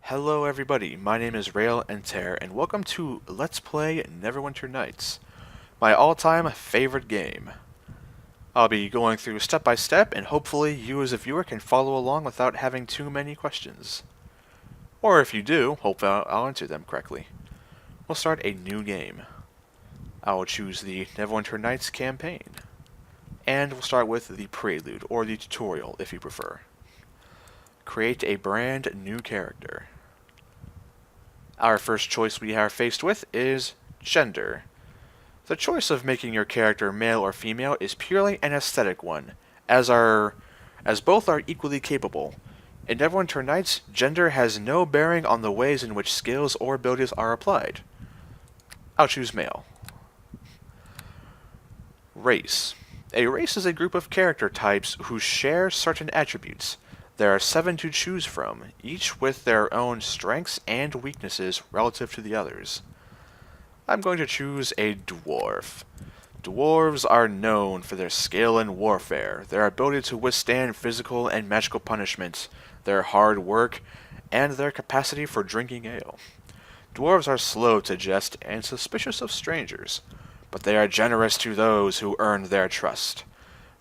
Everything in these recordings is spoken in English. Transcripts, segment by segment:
Hello everybody, my name is Rayle Entair, and welcome to Let's Play Neverwinter Nights, my all-time favorite game. I'll be going through step by step, and hopefully you as a viewer can follow along without having too many questions. Or if you do, hopefully I'll answer them correctly. We'll start a new game. I will choose the Neverwinter Nights campaign. And we'll start with the prelude, or the tutorial if you prefer. Create a brand new character. Our first choice we are faced with is gender. The choice of making your character male or female is purely an aesthetic one, as both are equally capable. In Neverwinter Nights, gender has no bearing on the ways in which skills or abilities are applied. I'll choose male. Race. A race is a group of character types who share certain attributes. There are 7 to choose from, each with their own strengths and weaknesses relative to the others. I'm going to choose a dwarf. Dwarves are known for their skill in warfare, their ability to withstand physical and magical punishment, their hard work, and their capacity for drinking ale. Dwarves are slow to jest and suspicious of strangers, but they are generous to those who earn their trust.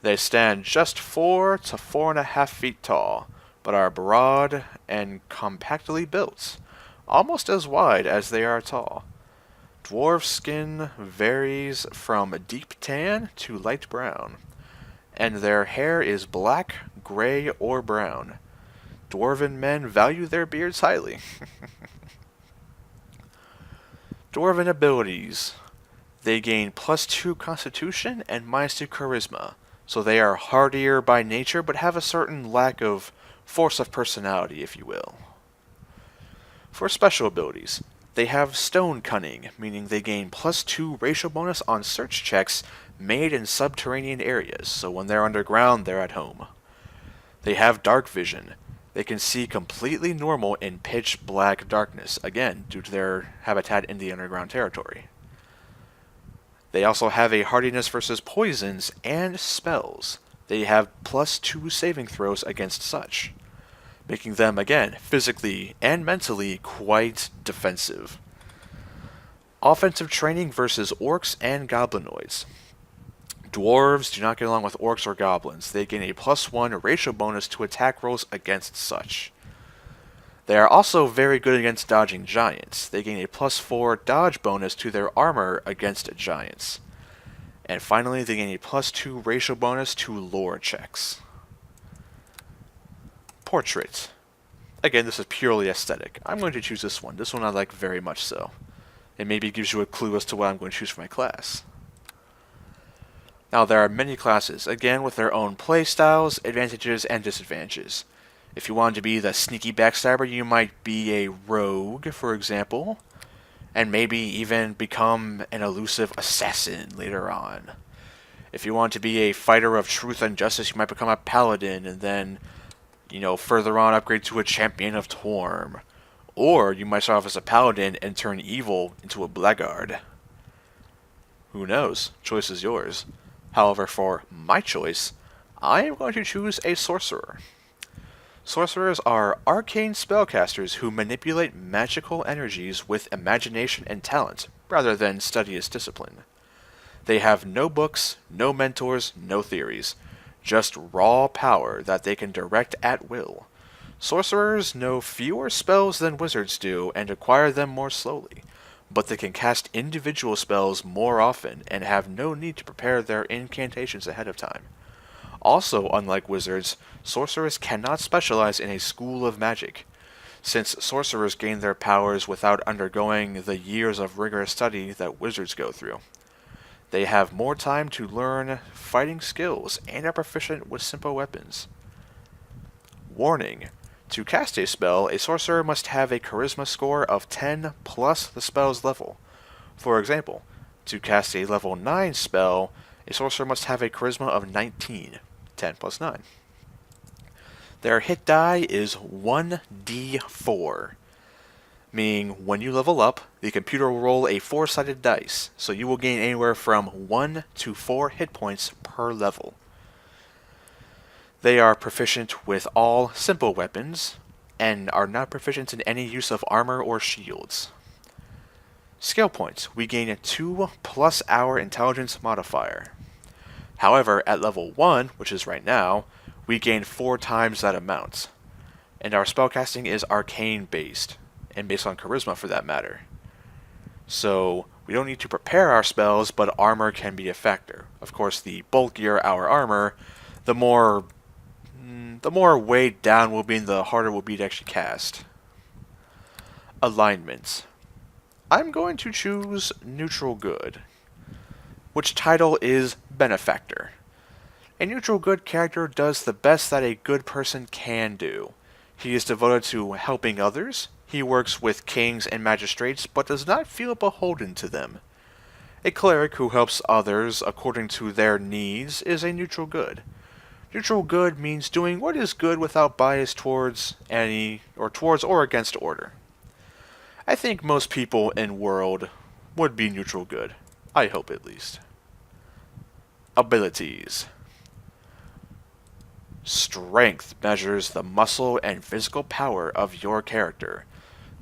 They stand just 4 to 4.5 feet tall, but are broad and compactly built, almost as wide as they are tall. Dwarf skin varies from deep tan to light brown, and their hair is black, gray, or brown. Dwarven men value their beards highly. Dwarven abilities. They gain +2 Constitution and -2 Charisma, so they are hardier by nature but have a certain lack of force of personality, if you will. For special abilities, they have Stone Cunning, meaning they gain +2 racial bonus on search checks made in subterranean areas, so when they're underground, they're at home. They have Dark Vision. They can see completely normal in pitch black darkness, again, due to their habitat in the underground territory. They also have a hardiness versus poisons and spells. They have +2 saving throws against such, making them, again, physically and mentally quite defensive. Offensive training versus orcs and goblinoids. Dwarves do not get along with orcs or goblins. They gain a +1 racial bonus to attack rolls against such. They are also very good against dodging giants. They gain a +4 dodge bonus to their armor against giants. And finally, they gain a +2 racial bonus to lore checks. Portrait. Again, this is purely aesthetic. I'm going to choose this one. This one I like very much so. It maybe gives you a clue as to what I'm going to choose for my class. Now, there are many classes, again with their own playstyles, advantages, and disadvantages. If you want to be the sneaky backstabber, you might be a rogue, for example, and maybe even become an elusive assassin later on. If you want to be a fighter of truth and justice, you might become a paladin, and then, further on upgrade to a champion of Torm. Or you might start off as a paladin and turn evil into a blackguard. Who knows? Choice is yours. However, for my choice, I am going to choose a sorcerer. Sorcerers are arcane spellcasters who manipulate magical energies with imagination and talent, rather than studious discipline. They have no books, no mentors, no theories, just raw power that they can direct at will. Sorcerers know fewer spells than wizards do and acquire them more slowly, but they can cast individual spells more often and have no need to prepare their incantations ahead of time. Also, unlike wizards, sorcerers cannot specialize in a school of magic, since sorcerers gain their powers without undergoing the years of rigorous study that wizards go through. They have more time to learn fighting skills and are proficient with simple weapons. Warning: to cast a spell, a sorcerer must have a charisma score of 10 plus the spell's level. For example, to cast a level 9 spell, a sorcerer must have a charisma of 19, 10 plus 9. Their hit die is 1d4, meaning when you level up, the computer will roll a 4-sided dice, so you will gain anywhere from 1 to 4 hit points per level. They are proficient with all simple weapons, and are not proficient in any use of armor or shields. Skill points. We gain 2 plus our intelligence modifier. However, at level 1, which is right now, we gain 4 times that amount. And our spellcasting is arcane based, and based on charisma for that matter. So, we don't need to prepare our spells, but armor can be a factor. Of course, the bulkier our armor, the more weighed down we'll be and the harder it will be to actually cast. Alignments. I'm going to choose Neutral Good, which title is Benefactor. A neutral good character does the best that a good person can do. He is devoted to helping others, he works with kings and magistrates, but does not feel beholden to them. A cleric who helps others according to their needs is a neutral good. Neutral good means doing what is good without bias towards or against order. I think most people in world would be neutral good. I hope at least. Abilities. Strength measures the muscle and physical power of your character.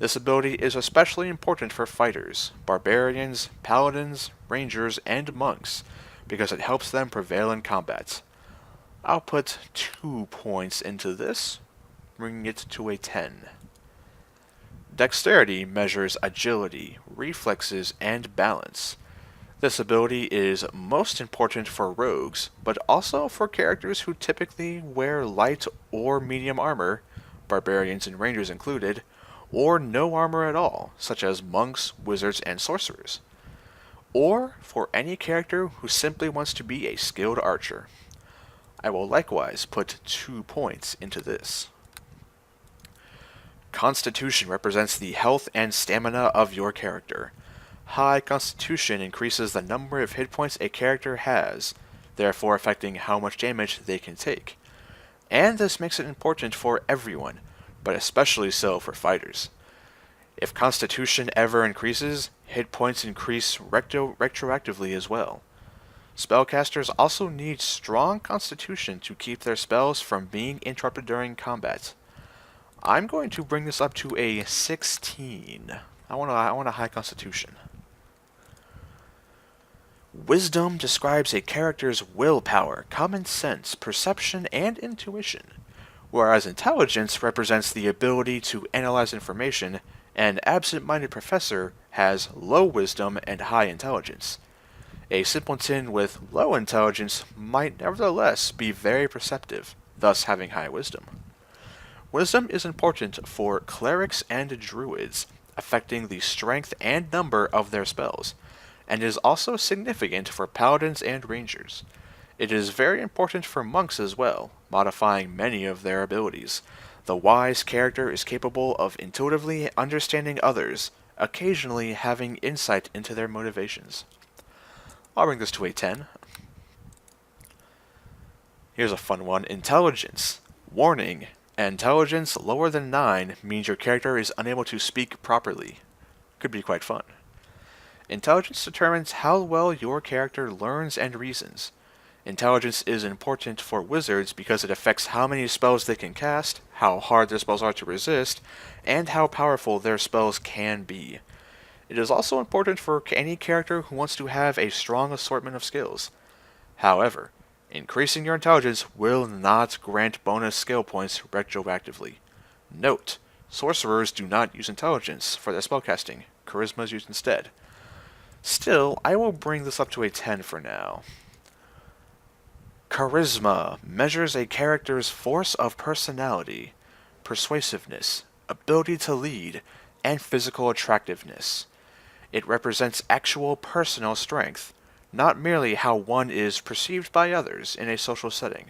This ability is especially important for fighters, barbarians, paladins, rangers, and monks, because it helps them prevail in combat. I'll put 2 points into this, bringing it to a 10. Dexterity measures agility, reflexes, and balance. This ability is most important for rogues, but also for characters who typically wear light or medium armor, barbarians and rangers included, or no armor at all, such as monks, wizards, and sorcerers. Or for any character who simply wants to be a skilled archer. I will likewise put 2 points into this. Constitution represents the health and stamina of your character. High Constitution increases the number of hit points a character has, therefore affecting how much damage they can take. And this makes it important for everyone, but especially so for fighters. If Constitution ever increases, hit points increase retroactively as well. Spellcasters also need strong Constitution to keep their spells from being interrupted during combat. I'm going to bring this up to a 16. I want a high Constitution. Wisdom describes a character's willpower, common sense, perception, and intuition, whereas intelligence represents the ability to analyze information. An absent-minded professor has low wisdom and high intelligence. A simpleton with low intelligence might nevertheless be very perceptive, thus having high wisdom. Wisdom is important for clerics and druids, affecting the strength and number of their spells, and is also significant for paladins and rangers. It is very important for monks as well, modifying many of their abilities. The wise character is capable of intuitively understanding others, occasionally having insight into their motivations. I'll bring this to a 10. Here's a fun one. Intelligence. Warning. Intelligence lower than 9 means your character is unable to speak properly. Could be quite fun. Intelligence determines how well your character learns and reasons. Intelligence is important for wizards because it affects how many spells they can cast, how hard their spells are to resist, and how powerful their spells can be. It is also important for any character who wants to have a strong assortment of skills. However, increasing your intelligence will not grant bonus skill points retroactively. Note, sorcerers do not use intelligence for their spellcasting. Charisma is used instead. Still, I will bring this up to a 10 for now. Charisma measures a character's force of personality, persuasiveness, ability to lead, and physical attractiveness. It represents actual personal strength, not merely how one is perceived by others in a social setting.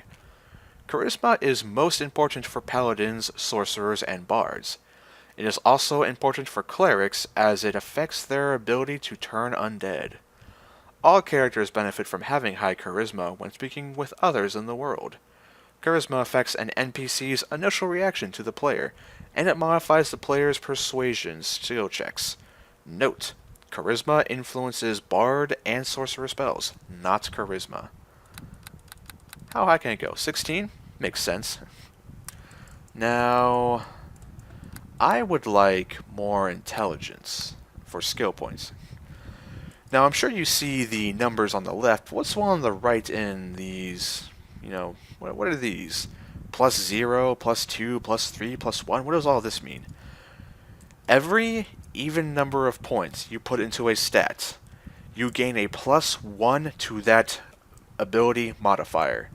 Charisma is most important for paladins, sorcerers, and bards. It is also important for clerics as it affects their ability to turn undead. All characters benefit from having high charisma when speaking with others in the world. Charisma affects an NPC's initial reaction to the player, and it modifies the player's persuasion skill checks. Note, charisma influences bard and sorcerer spells, not charisma. How high can it go? 16? Makes sense. Now, I would like more intelligence for skill points. Now, I'm sure you see the numbers on the left. What's the one on the right in these? What are these? Plus 0, plus 2, plus 3, plus 1? What does all this mean? Every even number of points you put into a stat, you gain a plus 1 to that ability modifier.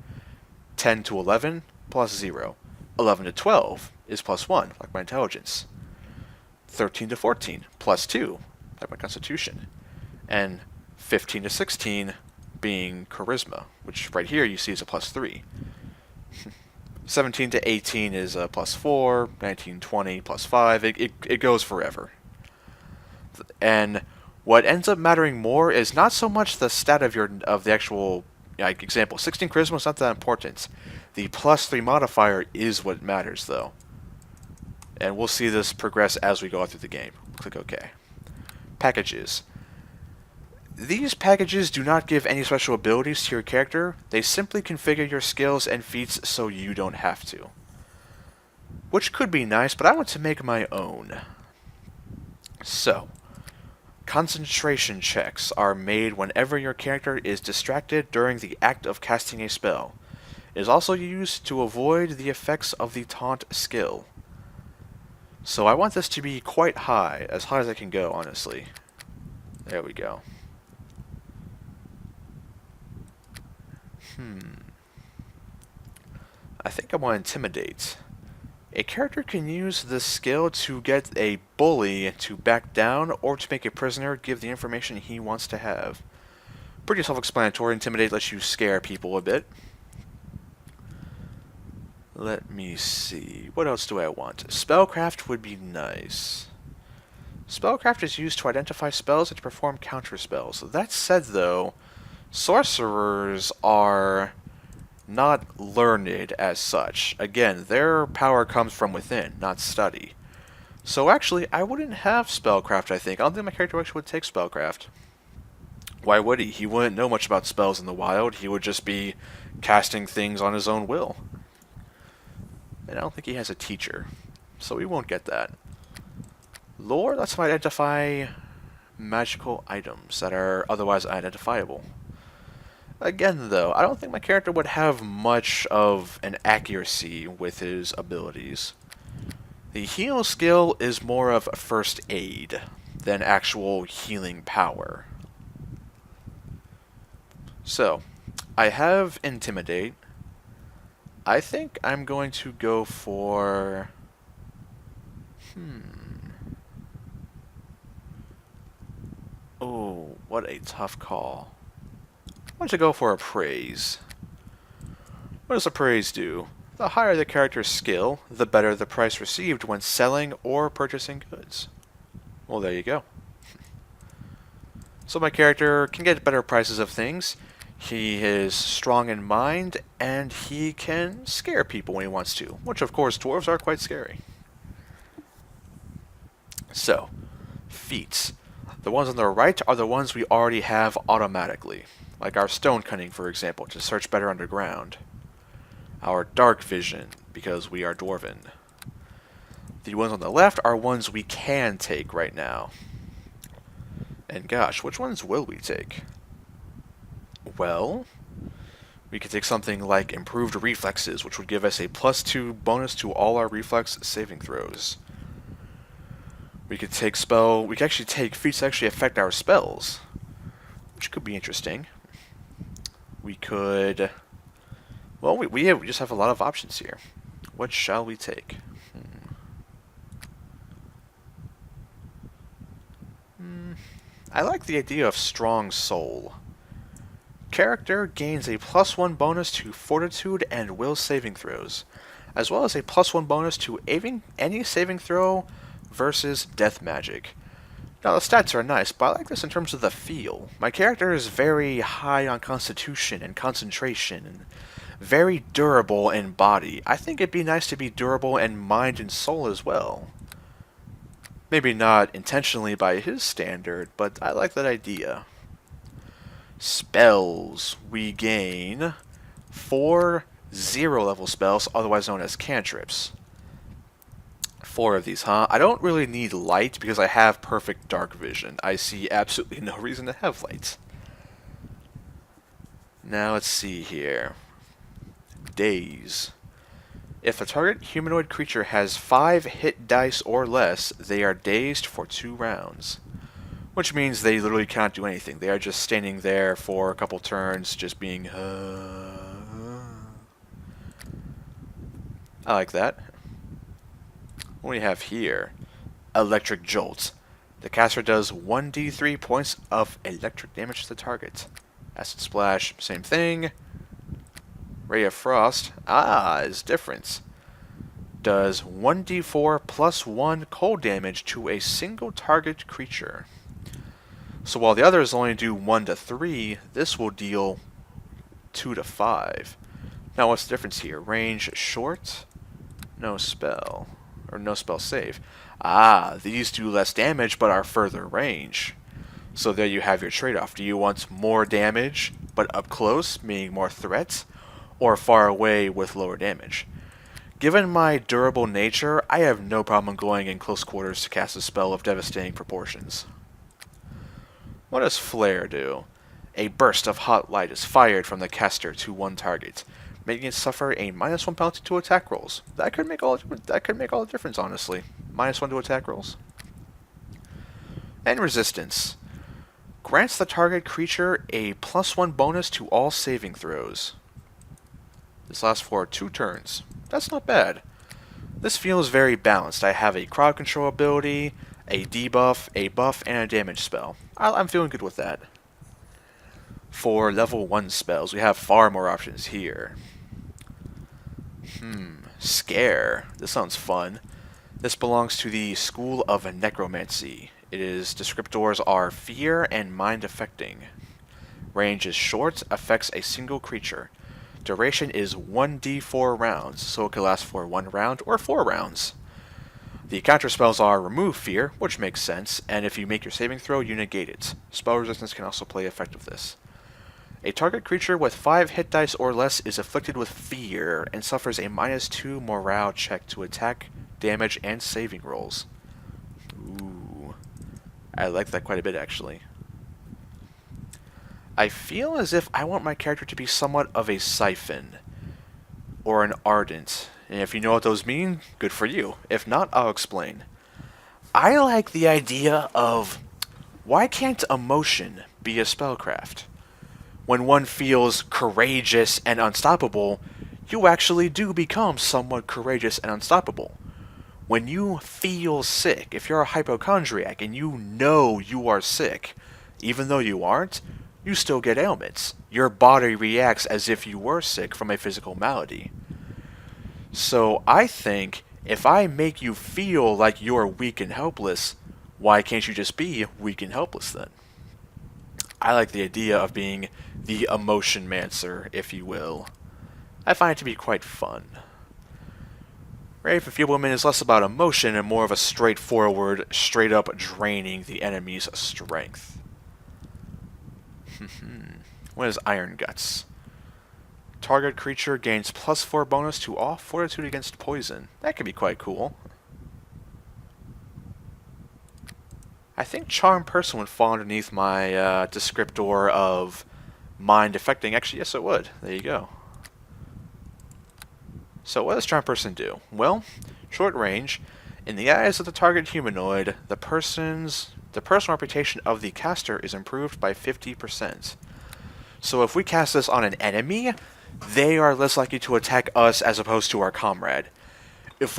10 to 11, plus 0. 11 to 12 is plus 1, like my intelligence. 13 to 14, plus 2, like my constitution. And 15 to 16 being charisma, which right here you see is a plus 3. 17 to 18 is a plus 4, 19, 20, plus 5. It goes forever. And what ends up mattering more is not so much the stat of the actual example. 16 charisma is not that important. The plus 3 modifier is what matters, though. And we'll see this progress as we go through the game. Click OK. Packages. These packages do not give any special abilities to your character. They simply configure your skills and feats so you don't have to. Which could be nice, but I want to make my own. So, concentration checks are made whenever your character is distracted during the act of casting a spell. It is also used to avoid the effects of the taunt skill. So I want this to be quite high, as high as I can go, honestly. There we go. I think I want Intimidate. A character can use this skill to get a bully to back down or to make a prisoner give the information he wants to have. Pretty self-explanatory. Intimidate lets you scare people a bit. Let me see. What else do I want? Spellcraft would be nice. Spellcraft is used to identify spells and to perform counter spells. That said, though, sorcerers are not learned as such. Again, their power comes from within, not study. So actually, I wouldn't have Spellcraft, I think. I don't think my character actually would take Spellcraft. Why would he? He wouldn't know much about spells in the wild. He would just be casting things on his own will. And I don't think he has a teacher, so we won't get that. Lore lets him identify magical items that are otherwise unidentifiable. Again, though, I don't think my character would have much of an accuracy with his abilities. The heal skill is more of first aid than actual healing power. So, I have Intimidate. I think I'm going to go for... Oh, what a tough call. I'm going to go for Appraise. What does Appraise do? The higher the character's skill, the better the price received when selling or purchasing goods. Well, there you go. So my character can get better prices of things. He is strong in mind, and he can scare people when he wants to, which of course dwarves are quite scary. So, feats. The ones on the right are the ones we already have automatically, like our stone cunning, for example, to search better underground. Our dark vision, because we are dwarven. The ones on the left are ones we can take right now. And gosh, which ones will we take? Well, we could take something like Improved Reflexes, which would give us a +2 bonus to all our reflex saving throws. We could actually take feats that actually affect our spells, which could be interesting. We could... Well, we just have a lot of options here. What shall we take? I like the idea of Strong Soul. Character gains a +1 bonus to Fortitude and Will saving throws, as well as a +1 bonus to any saving throw versus Death Magic. Now, the stats are nice, but I like this in terms of the feel. My character is very high on Constitution and Concentration, and very durable in body. I think it'd be nice to be durable in mind and soul as well. Maybe not intentionally by his standard, but I like that idea. Spells. We gain 4 0-level spells, otherwise known as cantrips. 4 of these, huh? I don't really need light because I have perfect dark vision. I see absolutely no reason to have light. Now let's see here. Daze. If a target humanoid creature has 5 hit dice or less, they are dazed for 2 rounds. Which means they literally can't do anything. They are just standing there for a couple turns, just being... I like that. What do we have here? Electric Jolt. The caster does 1d3 points of electric damage to the target. Acid Splash, same thing. Ray of Frost, is different. Does 1d4 plus 1 cold damage to a single target creature. So while the others only do 1 to 3, this will deal 2 to 5. Now what's the difference here? Range short, no spell, or no spell save. These do less damage but are further range. So there you have your trade-off. Do you want more damage but up close, meaning more threat, or far away with lower damage? Given my durable nature, I have no problem going in close quarters to cast a spell of devastating proportions. What does Flare do? A burst of hot light is fired from the caster to one target, making it suffer a -1 penalty to attack rolls. That could make all the difference, honestly. -1 to attack rolls. And Resistance. Grants the target creature a +1 bonus to all saving throws. This lasts for 2 turns. That's not bad. This feels very balanced. I have a crowd control ability, a debuff, a buff, and a damage spell. I'm feeling good with that. For level 1 spells, we have far more options here. Scare. This sounds fun. This belongs to the School of Necromancy. Its descriptors are Fear and Mind Affecting. Range is short, affects a single creature. Duration is 1d4 rounds, so it can last for 1 round or 4 rounds. The counter spells are Remove Fear, which makes sense, and if you make your saving throw, you negate it. Spell resistance can also play effect of this. A target creature with 5 hit dice or less is afflicted with Fear and suffers a -2 morale check to attack, damage, and saving rolls. Ooh. I like that quite a bit, actually. I feel as if I want my character to be somewhat of a Siphon, or an Ardent, and if you know what those mean, good for you. If not, I'll explain. I like the idea of, why can't emotion be a spellcraft? When one feels courageous and unstoppable, you actually do become somewhat courageous and unstoppable. When you feel sick, if you're a hypochondriac and you know you are sick, even though you aren't, you still get ailments. Your body reacts as if you were sick from a physical malady. So I think if I make you feel like you're weak and helpless, why can't you just be weak and helpless then? I like the idea of being the emotion mancer, if you will. I find it to be quite fun. Rave Enfeeblement is less about emotion and more of a straightforward, straight-up draining the enemy's strength. What is Iron Guts? Target creature gains +4 bonus to all fortitude against poison. That could be quite cool. I think Charm Person would fall underneath my descriptor of Mind Affecting. Actually, yes it would. There you go. So what does Charm Person do? Well, short range. In the eyes of the target humanoid, the personal reputation of the caster is improved by 50%. So if we cast this on an enemy, they are less likely to attack us as opposed to our comrade. If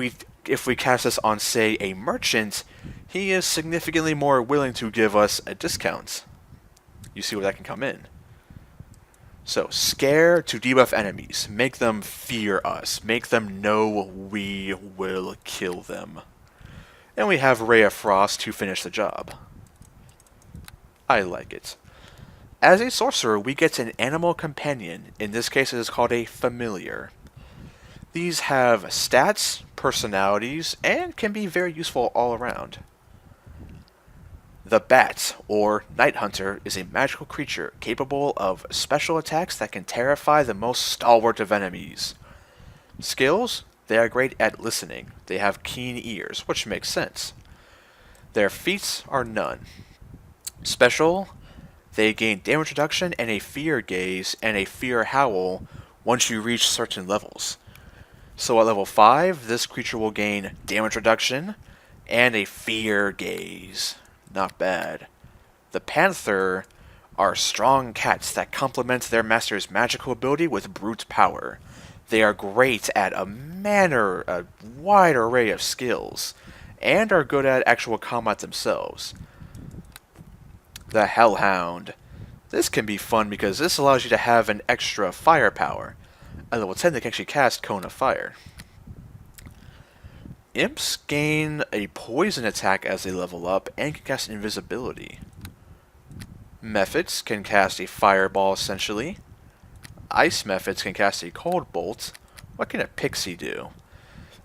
we cast this on, say, a merchant, he is significantly more willing to give us a discount. You see where that can come in. So, scare to debuff enemies. Make them fear us. Make them know we will kill them. And we have Ray of Frost to finish the job. I like it. As a sorcerer, we get an animal companion. In this case, it is called a familiar. These have stats, personalities, and can be very useful all around. The Bat, or Night Hunter, is a magical creature capable of special attacks that can terrify the most stalwart of enemies. Skills? They are great at listening. They have keen ears, which makes sense. Their feats are none. Special, they gain damage reduction and a fear gaze and a fear howl once you reach certain levels. So at level 5, this creature will gain damage reduction and a fear gaze. Not bad. The Panther are strong cats that complement their master's magical ability with brute power. They are great at a wide array of skills, and are good at actual combat themselves. The Hellhound. This can be fun because this allows you to have an extra firepower. At level 10, they can actually cast Cone of Fire. Imps gain a poison attack as they level up and can cast invisibility. Mephits can cast a fireball essentially. Ice Mephits can cast a cold bolt. What can a pixie do?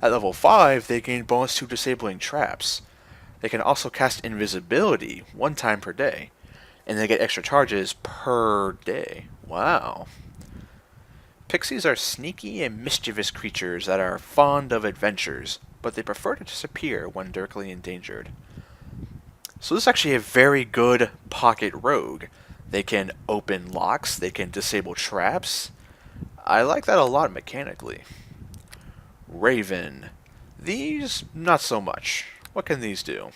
At level 5, they gain bonus to disabling traps. They can also cast invisibility 1 time per day, and they get extra charges per day. Wow. Pixies are sneaky and mischievous creatures that are fond of adventures, but they prefer to disappear when directly endangered. So this is actually a very good pocket rogue. They can open locks, they can disable traps. I like that a lot mechanically. Raven. These, not so much. What can these do?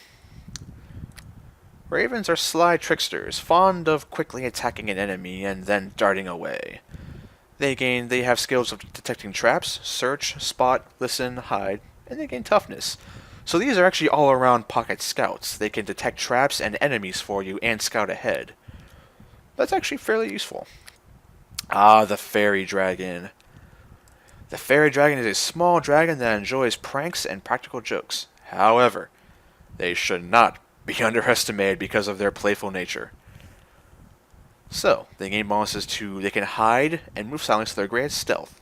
Ravens are sly tricksters, fond of quickly attacking an enemy and then darting away. They have skills of detecting traps, search, spot, listen, hide, and they gain toughness. So these are actually all-around pocket scouts. They can detect traps and enemies for you and scout ahead. That's actually fairly useful. Ah, the Fairy Dragon. The Fairy Dragon is a small dragon that enjoys pranks and practical jokes. However, they should not be underestimated because of their playful nature. So, they gain bonuses they can hide and move silently, so they're great at stealth.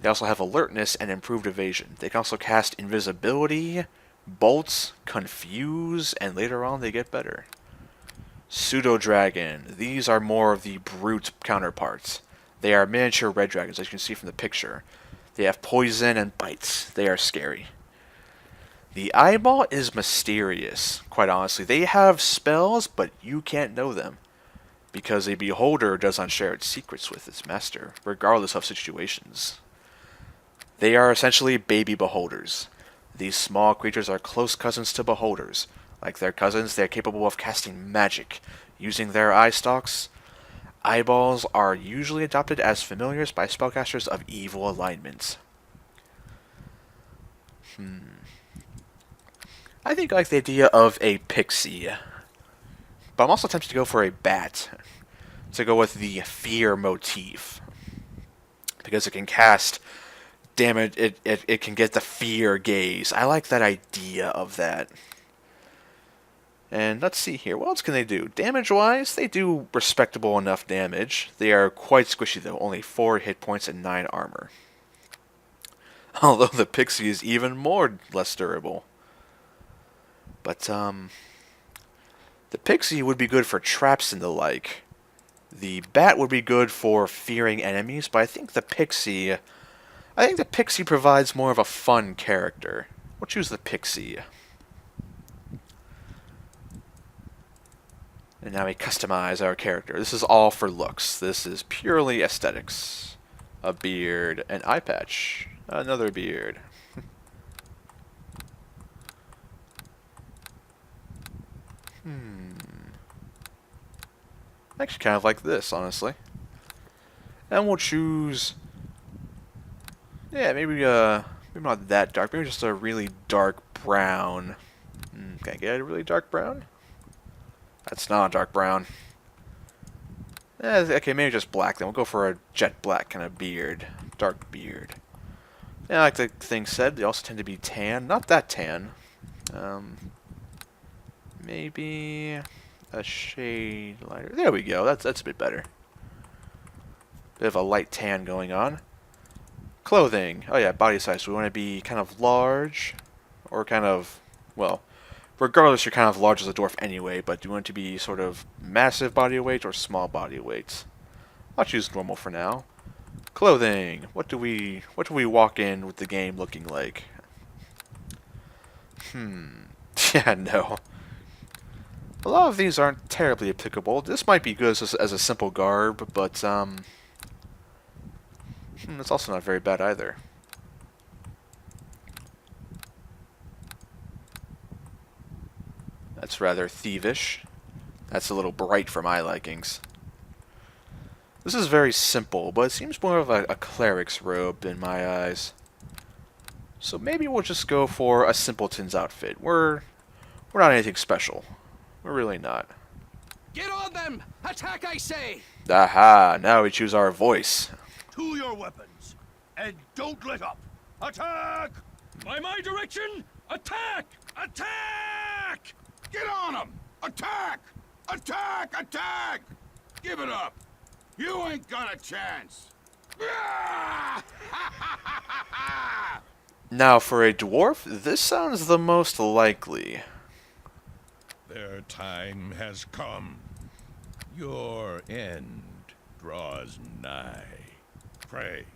They also have alertness and improved evasion. They can also cast invisibility, bolts, confuse, and later on they get better. Pseudo Dragon. These are more of the brute counterparts. They are miniature red dragons, as you can see from the picture. They have poison and bites. They are scary. The Eyeball is mysterious, quite honestly. They have spells, but you can't know them, because a beholder does not share its secrets with its master, regardless of situations. They are essentially baby beholders. These small creatures are close cousins to beholders. Like their cousins, they are capable of casting magic, using their eye stalks. Eyeballs are usually adopted as familiars by spellcasters of evil alignments. I think I like the idea of a pixie, but I'm also tempted to go for a bat, to go with the fear motif, because it can cast damage, it can get the fear gaze. I like that idea of that. And let's see here, what else can they do? Damage-wise, they do respectable enough damage. They are quite squishy though, only 4 hit points and 9 armor. Although the pixie is even more less durable. But, the pixie would be good for traps and the like. The bat would be good for fearing enemies, but I think the pixie provides more of a fun character. We'll choose the pixie. And now we customize our character. This is all for looks. This is purely aesthetics. A beard, an eye patch, another beard. Actually kind of like this, honestly. And we'll choose, yeah, maybe not that dark, maybe just a really dark brown. Can I get a really dark brown? That's not a dark brown. Okay, maybe just black then. We'll go for a jet black kind of beard. Dark beard. Yeah, like the thing said, they also tend to be tan. Not that tan. Maybe a shade lighter. There we go. That's a bit better. Bit of a light tan going on. Clothing. Oh yeah, body size. We want to be kind of large, or kind of, well, regardless, you're kind of large as a dwarf anyway, but do you want it to be sort of massive body weight or small body weight? I'll choose normal for now. Clothing. What do we walk in with the game looking like? Yeah, no. A lot of these aren't terribly applicable. This might be good as a simple garb, but it's also not very bad either. That's rather thievish. That's a little bright for my likings. This is very simple, but it seems more of a cleric's robe in my eyes. So maybe we'll just go for a simpleton's outfit. We're not anything special. We're really not. Get on them! Attack, I say! Aha! Now we choose our voice. To your weapons, and don't let up. Attack! By my direction, attack! Attack! Get on them! Attack! Attack! Attack! Give it up! You ain't got a chance! Now for a dwarf, this sounds the most likely. Their time has come. Your end draws nigh. Pray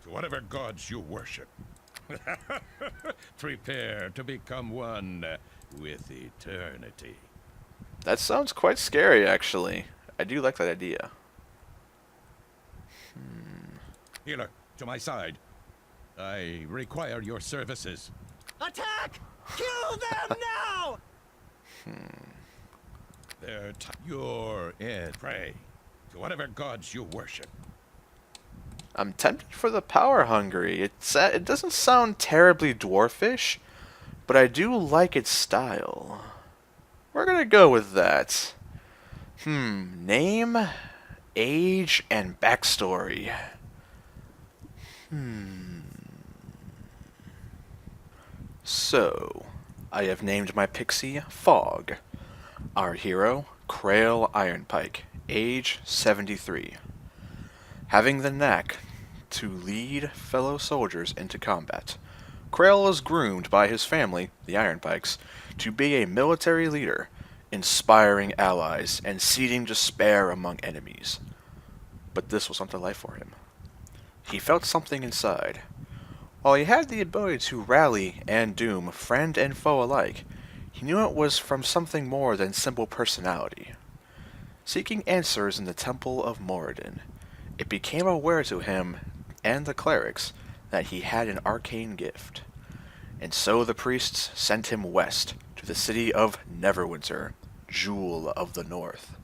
to whatever gods you worship. Prepare to become one with eternity. That sounds quite scary, actually. I do like that idea. Healer, to my side. I require your services. Attack! Kill them now! Your end. Pray to whatever gods you worship. I'm tempted for the power hungry. It doesn't sound terribly dwarfish, but I do like its style. We're gonna go with that. Name, age, and backstory. So, I have named my pixie Fog. Our hero, Krael Ironpike, age 73. Having the knack to lead fellow soldiers into combat, Krael is groomed by his family, the Ironpikes, to be a military leader, inspiring allies and seeding despair among enemies. But this wasn't a life for him. He felt something inside. While he had the ability to rally and doom friend and foe alike, he knew it was from something more than simple personality. Seeking answers in the Temple of Moradin, it became aware to him and the clerics that he had an arcane gift. And so the priests sent him west to the city of Neverwinter, Jewel of the North.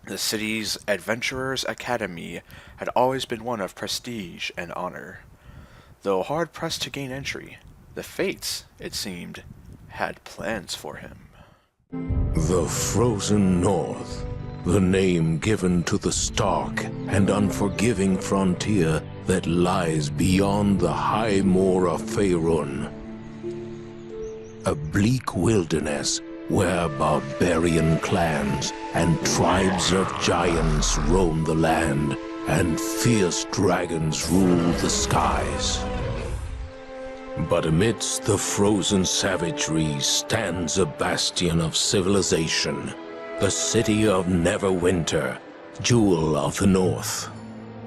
The city's Adventurers' Academy had always been one of prestige and honor. Though hard-pressed to gain entry, the Fates, it seemed, had plans for him. The Frozen North, the name given to the stark and unforgiving frontier that lies beyond the high moor of Faerun. A bleak wilderness where barbarian clans and tribes of giants roam the land and fierce dragons rule the skies. But amidst the frozen savagery stands a bastion of civilization, the city of Neverwinter, Jewel of the North.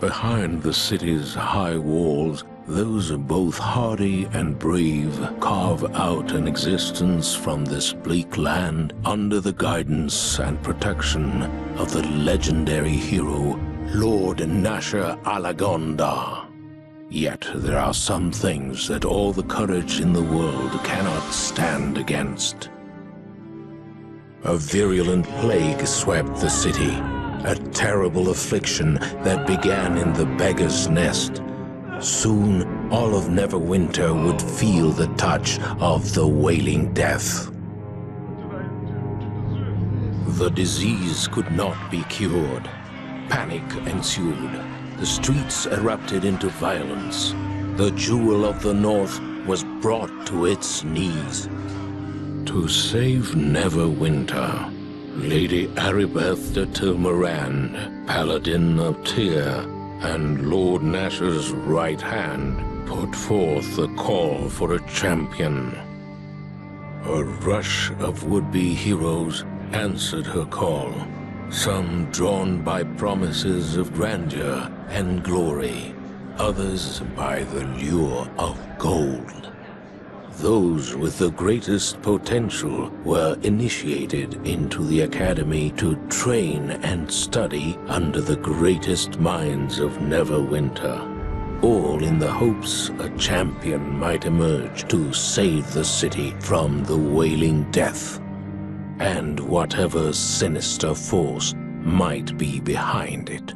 Behind the city's high walls, those both hardy and brave carve out an existence from this bleak land under the guidance and protection of the legendary hero, Lord Nasher Alagonda. Yet there are some things that all the courage in the world cannot stand against. A virulent plague swept the city, a terrible affliction that began in the beggar's nest. Soon, all of Neverwinter would feel the touch of the wailing death. The disease could not be cured. Panic ensued. The streets erupted into violence. The Jewel of the North was brought to its knees. To save Neverwinter, Lady Aribeth de Tilmarand, Paladin of Tyr, and Lord Nasher's right hand put forth the call for a champion. A rush of would-be heroes answered her call, Some drawn by promises of grandeur and glory, others by the lure of gold. Those with the greatest potential were initiated into the academy to train and study under the greatest minds of Neverwinter, all in the hopes a champion might emerge to save the city from the wailing death, and whatever sinister force might be behind it.